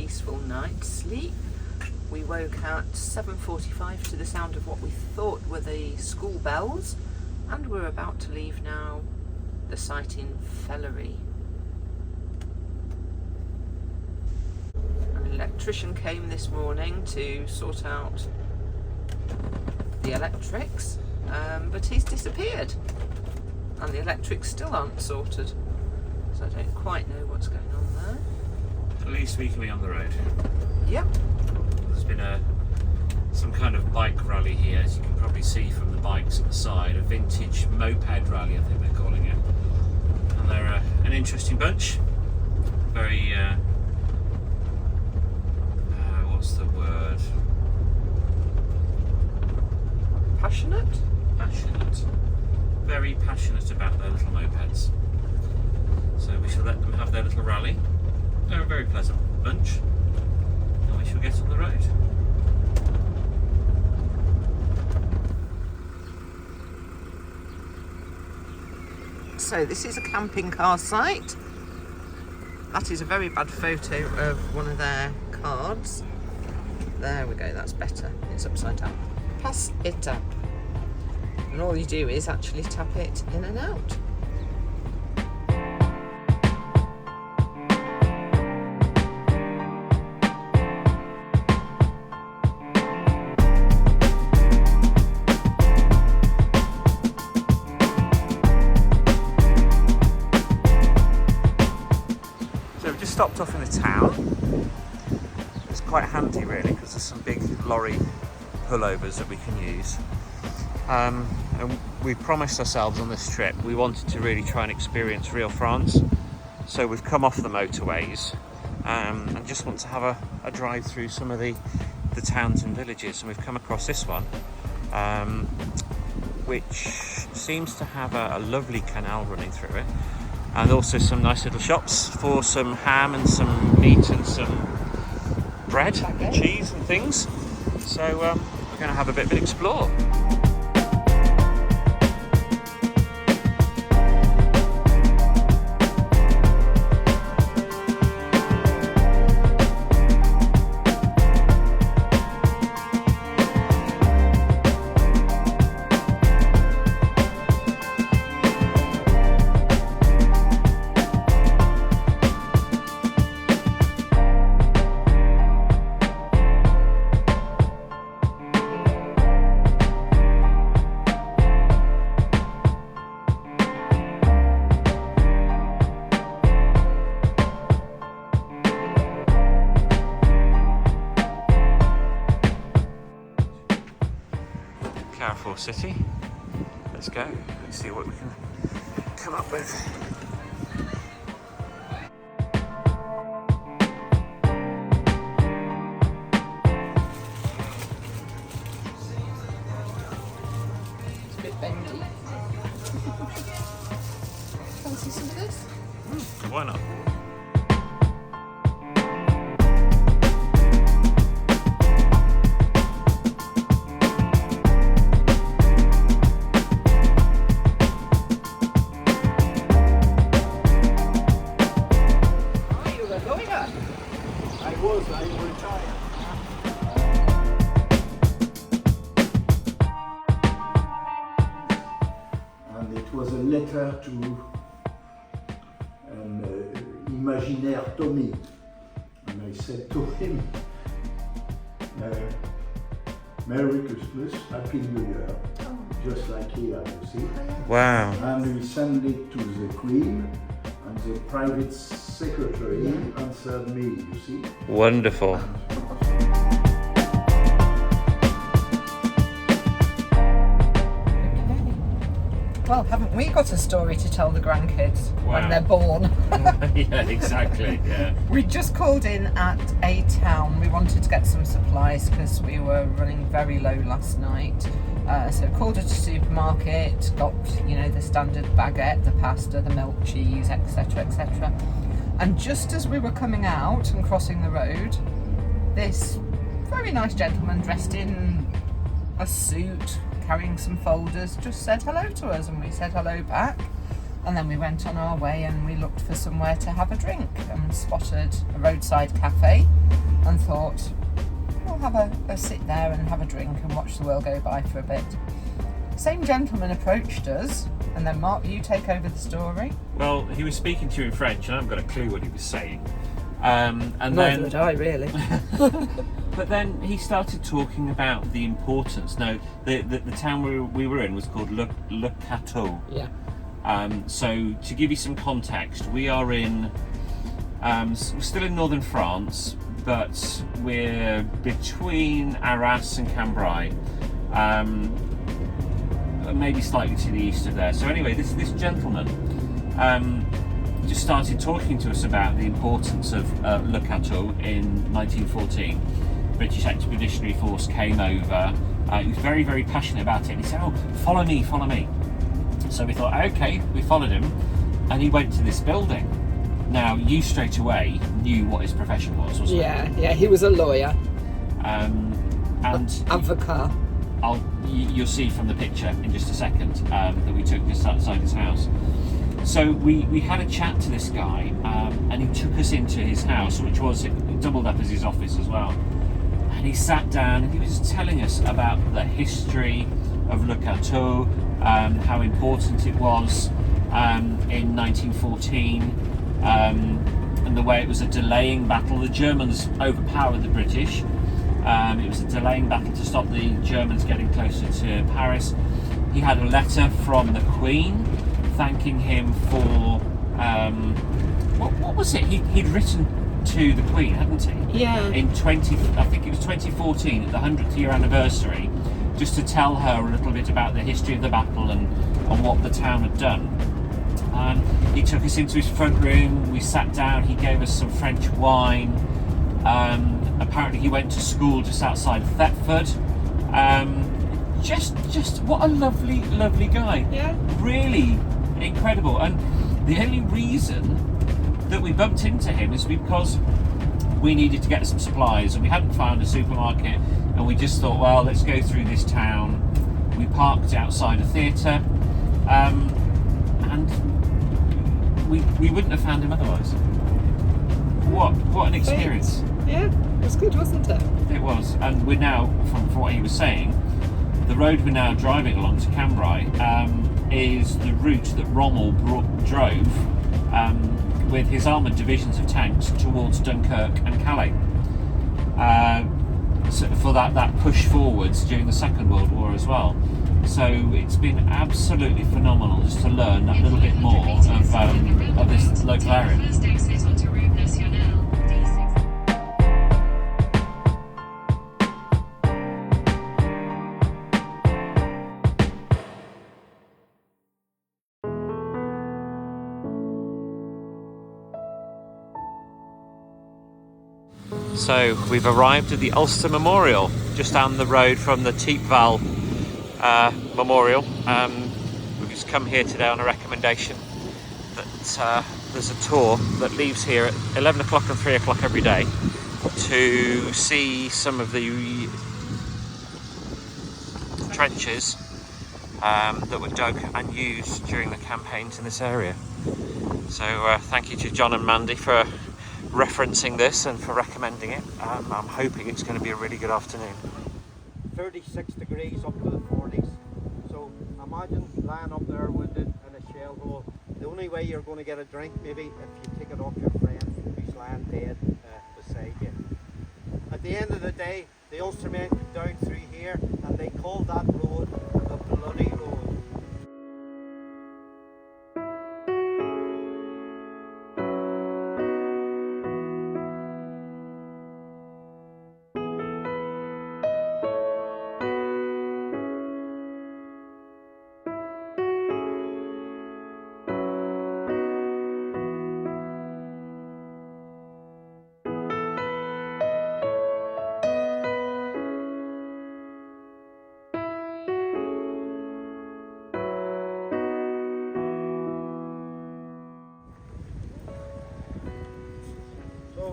peaceful night's sleep. We woke at 7:45 to the sound of what we thought were the school bells, and we're about to leave now the site in Felleries. An electrician came this morning to sort out the electrics, but he's disappeared and the electrics still aren't sorted, so I don't quite know what's going on there. Police weekly on the road. Yep. There's been some kind of bike rally here, as you can probably see from the bikes at the side, a vintage moped rally I think they're calling it, and they're an interesting bunch. Very what's the word? Passionate? Passionate. Very passionate about their little mopeds. So we shall let them have their little rally. They're a very pleasant bunch, and we shall get on the road. So this is a camping car site. That is a very bad photo of one of their cards. There we go, that's better. It's upside down. Pass it up. And all you do is actually tap it in and out. So we've just stopped off in the town. It's quite handy really, because there's some big lorry pullovers that we can use. And we promised ourselves on this trip we wanted to really try and experience real France, so we've come off the motorways and just want to have a drive through some of the towns and villages, and we've come across this one which seems to have a lovely canal running through it, and also some nice little shops for some ham and some meat and some bread and cheese and things. So we're going to have a bit of an explore. City. Let's go. Let's see what we can come up with. It's a bit bendy. Fancy some of this? Why not? Letter to an imaginaire Tommy, and I said to him, Merry Christmas, Happy New Year, just like here, you see. Wow. And we sent it to the Queen, and the private secretary answered me, you see. Wonderful. Well, haven't we got a story to tell the grandkids when they're born? Yeah, exactly. Yeah. We just called in at a town. We wanted to get some supplies because we were running very low last night. So called at a supermarket, got the standard baguette, the pasta, the milk, cheese, etc., etc. And just as we were coming out and crossing the road, this very nice gentleman dressed in a suit, carrying some folders, just said hello to us, and we said hello back. And then we went on our way and we looked for somewhere to have a drink and spotted a roadside cafe and thought, we'll have a sit there and have a drink and watch the world go by for a bit. Same gentleman approached us, and then Mark, you take over the story. Well, he was speaking to you in French and I haven't got a clue what he was saying. And Neither would I, really. But then he started talking about the importance. Now, the town we were in was called Le Cateau. Yeah. So to give you some context, we are in, we're still in northern France, but we're between Arras and Cambrai, maybe slightly to the east of there. So anyway, this gentleman just started talking to us about the importance of Le Cateau in 1914. British Expeditionary Force came over. He was very, very passionate about it. And he said, "Oh, follow me, follow me." So we thought, okay, we followed him, and he went to this building. Now, you straight away knew what his profession was, wasn't it? Yeah, he was a lawyer. And Avocat. You'll see from the picture in just a second that we took just outside his house. So we had a chat to this guy, and he took us into his house, which was it doubled up as his office as well. And he sat down and he was telling us about the history of Le Cateau, how important it was in 1914, and the way it was a delaying battle. The Germans overpowered the British. It was a delaying battle to stop the Germans getting closer to Paris. He had a letter from the Queen thanking him for what was it? He'd written to the Queen, hadn't he? Yeah. In I think it was 2014, at the 100th year anniversary, just to tell her a little bit about the history of the battle and what the town had done. He took us into his front room. We sat down. He gave us some French wine. Apparently, he went to school just outside Thiepval. Just what a lovely, lovely guy. Yeah. Really incredible. And the only reason that we bumped into him is because we needed to get some supplies and we hadn't found a supermarket, and we just thought, well, let's go through this town. We parked outside a theatre, and we wouldn't have found him otherwise. What an experience. Yeah, it was good, wasn't it? It was. And we're now, from what he was saying, the road we're now driving along to Cambrai is the route that Rommel drove with his armoured divisions of tanks towards Dunkirk and Calais, so for that push forwards during the Second World War as well. So it's been absolutely phenomenal just to learn that little bit more of this local area. So we've arrived at the Ulster Memorial, just down the road from the Thiepval Memorial. We've just come here today on a recommendation that there's a tour that leaves here at 11 o'clock and 3 o'clock every day to see some of the trenches that were dug and used during the campaigns in this area. So thank you to John and Mandy for referencing this and for recommending it. I'm hoping it's going to be a really good afternoon. 36 degrees up to the 40s. So imagine lying up there wounded in a shell hole. The only way you're going to get a drink, maybe if you take it off your friend who's lying dead beside you. At the end of the day, the Ulstermen came down through here and they called that road the Bloody Road.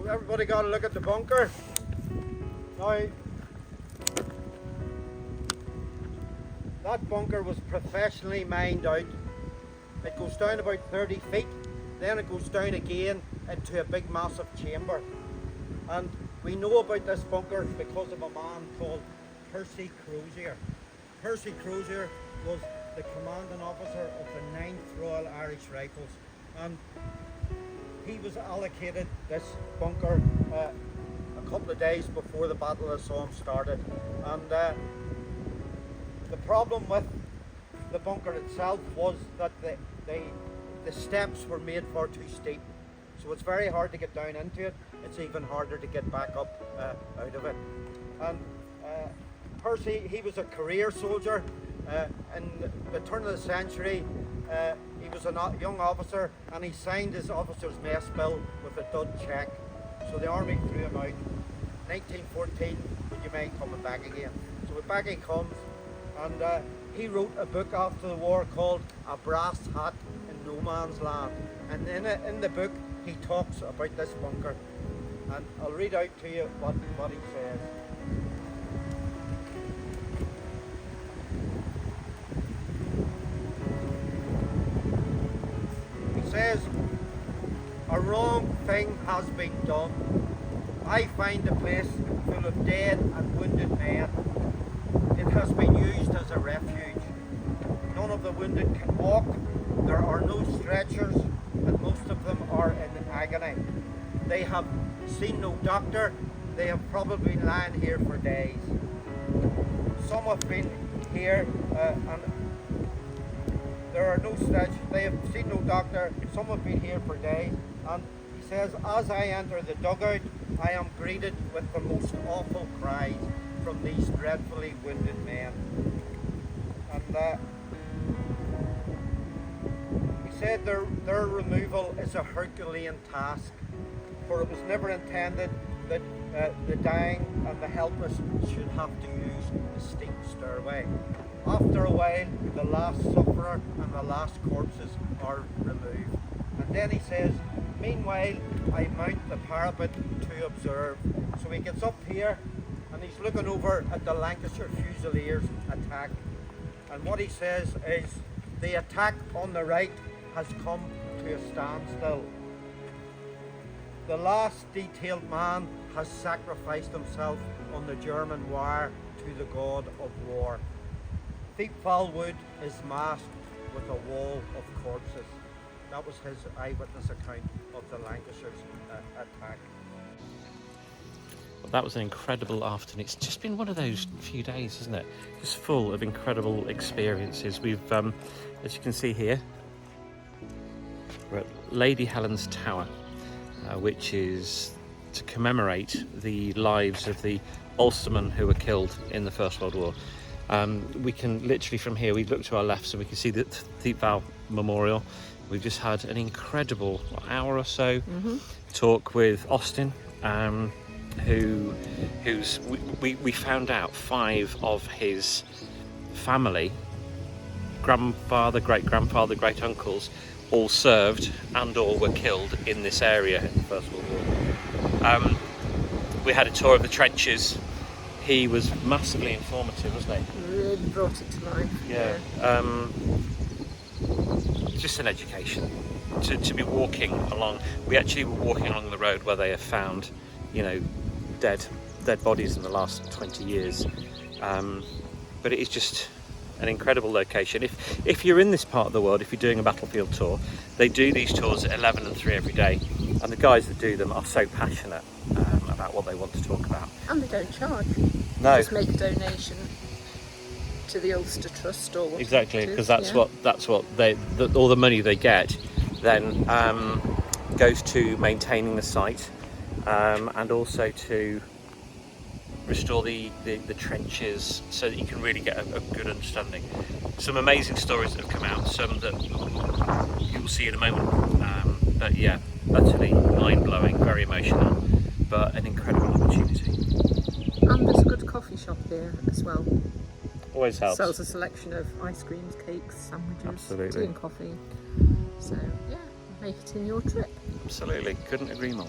Everybody got to look at the bunker. Now, that bunker was professionally mined out. It goes down about 30 feet, then it goes down again into a big massive chamber. And we know about this bunker because of a man called Percy Crozier. Percy Crozier was the commanding officer of the 9th Royal Irish Rifles, and he was allocated this bunker a couple of days before the Battle of Somme started. And the problem with the bunker itself was that the steps were made far too steep, so it's very hard to get down into it. It's even harder to get back up out of it. And Percy, he was a career soldier. In the turn of the century, he was a young officer, and he signed his officer's mess bill with a dud check. So the army threw him out. 1914, would you mind coming back again? So back he comes, and he wrote a book after the war called A Brass Hat in No Man's Land. And in the book, he talks about this bunker. And I'll read out to you what he says. He says, "A wrong thing has been done. I find the place full of dead and wounded men. It has been used as a refuge. None of the wounded can walk. There are no stretchers, and most of them are in agony. They have seen no doctor. They have probably been lying here for days. Some have been here and there are no stretchers. They have seen no doctor. Some have been here for days." And he says, "As I enter the dugout, I am greeted with the most awful cries from these dreadfully wounded men." And he said their removal is a Herculean task, for it was never intended that the dying and the helpless should have to use the steep stairway. After a while, the last sufferer and the last corpses are removed. And then he says, "Meanwhile, I mount the parapet to observe." So he gets up here and he's looking over at the Lancashire Fusiliers attack. And what he says is, the attack on the right has come to a standstill. The last detailed man has sacrificed himself on the German wire to the god of war. Thiepval wood is masked with a wall of corpses. That was his eyewitness account of the Lancashire's attack. Well, that was an incredible afternoon. It's just been one of those few days, isn't it? Just full of incredible experiences. We've, as you can see here, we're at Lady Helen's Tower, which is to commemorate the lives of the Ulstermen who were killed in the First World War. We can literally from here, we look to our left so we can see the Thiepval Memorial. We've just had an incredible hour or so talk with Austin, we found out 5 of his family, grandfather, great-grandfather, great-uncles, all served and or were killed in this area in the First World War. We had a tour of the trenches. He was massively informative, wasn't he? Really brought it to life. Yeah. Just an education. To be walking along, we actually were walking along the road where they have found, dead bodies in the last 20 years. But it is just an incredible location. If you're in this part of the world, if you're doing a battlefield tour, they do these tours at 11 and 3 every day, and the guys that do them are so passionate about what they want to talk about. And they don't charge. No. Just make a donation to the Ulster Trust or what. Exactly, because that's what all the money they get then goes to maintaining the site and also to restore the trenches so that you can really get a good understanding. Some amazing stories that have come out, some that you will see in a moment, but yeah, utterly mind-blowing, very emotional, but an incredible opportunity. And there's a good coffee shop here as well. Always helps. Sells a selection of ice creams, cakes, sandwiches, Absolutely. tea and coffee. So yeah, make it in your trip. Absolutely, couldn't agree more.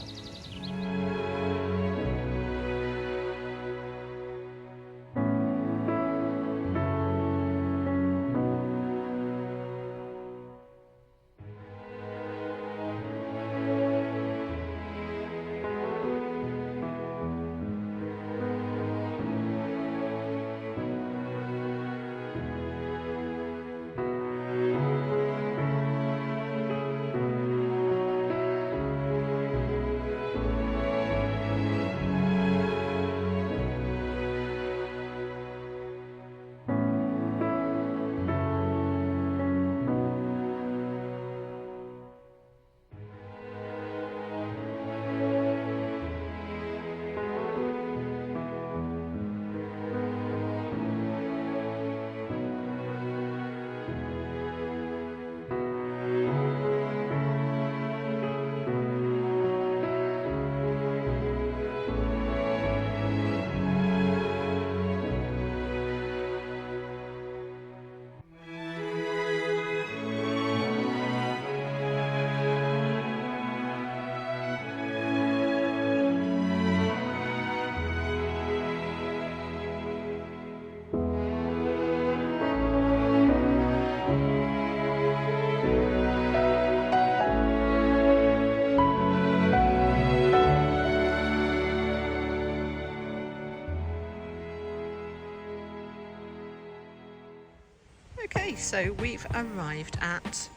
Okay, so we've arrived at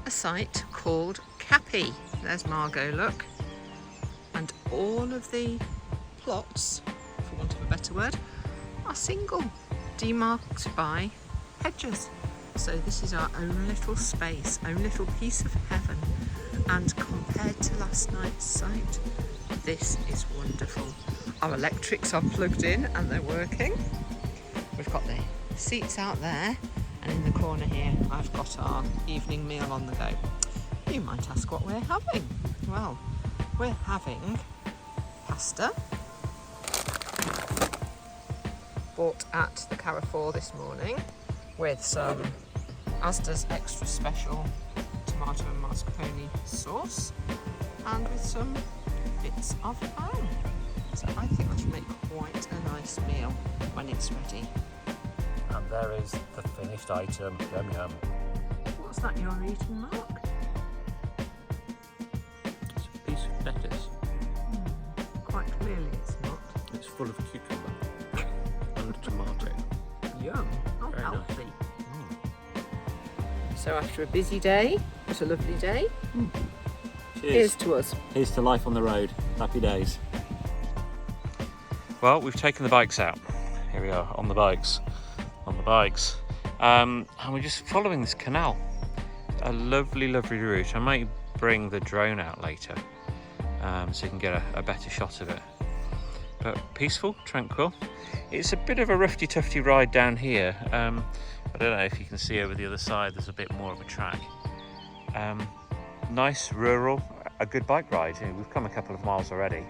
a site called Cappy. There's Margot, look. And all of the plots, for want of a better word, are single, demarked by hedges. So this is our own little space, own little piece of heaven. And compared to last night's site, this is wonderful. Our electrics are plugged in and they're working. We've got the seats out there, and in the corner here I've got our evening meal on the go. You might ask what we're having. Well, we're having pasta, bought at the Carrefour this morning, with some Asda's extra special tomato and mascarpone sauce, and with some bits of ham. So I think that should make quite a nice meal when it's ready. And there is the finished item. Yum yum. What's that you're eating, Mark? It's a piece of lettuce. Quite clearly it's not. It's full of cucumber and tomato. Yum. How Very healthy. nice. So after a busy day, what a lovely day. Cheers. Here's to us. Here's to life on the road. Happy days. Well, we've taken the bikes out. Here we are on the bikes. And we're just following this canal. A lovely, lovely route. I might bring the drone out later so you can get a better shot of it. But peaceful, tranquil. It's a bit of a roughy tufty ride down here. I don't know if you can see over the other side, there's a bit more of a track. Nice, rural, a good bike ride. We've come a couple of miles already.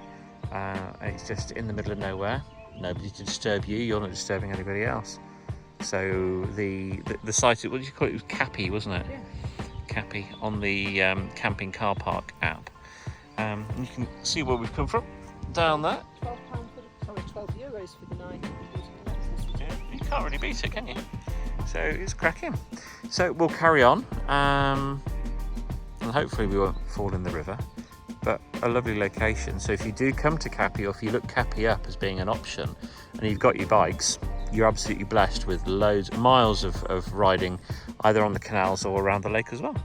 And it's just in the middle of nowhere. Nobody to disturb you, you're not disturbing anybody else. So the site, what did you call it? It was Cappy, wasn't it? Yeah. Cappy on the camping car park app. And you can see where we've come from, down there. €12 for the night. Yeah, you can't really beat it, can you? So it's cracking. So we'll carry on, and hopefully we won't fall in the river. But a lovely location. So if you do come to Cappy, or if you look Cappy up as being an option, and you've got your bikes, you're absolutely blessed with miles of riding, either on the canals or around the lake as well.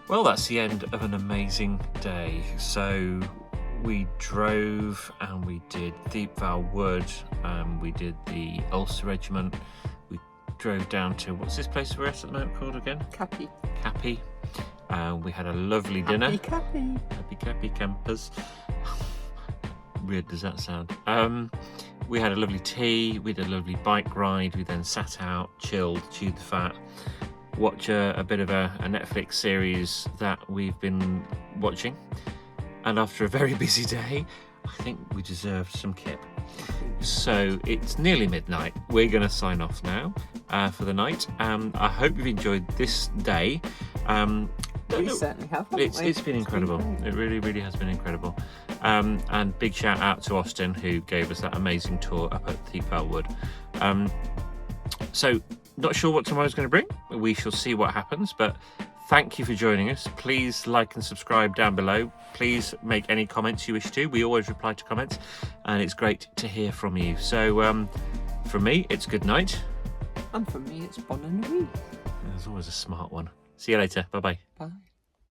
Well, that's the end of an amazing day. So we drove and we did Thiepval Wood, we did the Ulster Regiment, we drove down to, what's this place we're at the moment called again? Cappy. Cappy. We had a lovely dinner. Happy Cappy. Happy Cappy campers. Weird does that sound? We had a lovely tea, we did a lovely bike ride, we then sat out, chilled, chewed the fat, watch a bit of a Netflix series that we've been watching, and after a very busy day I think we deserved some kip. So it's nearly midnight. We're going to sign off now for the night. I hope you've enjoyed this day. We certainly have. It's been incredible. It really has been incredible. And big shout out to Austin, who gave us that amazing tour up at Thiepval Wood. So not sure what tomorrow's going to bring. We shall see what happens, but thank you for joining us. Please like and subscribe down below. Please make any comments you wish to. We always reply to comments, and it's great to hear from you. So from me, it's good night. And for me, it's bonne nuit. There's always a smart one. See you later. Bye-bye. Bye.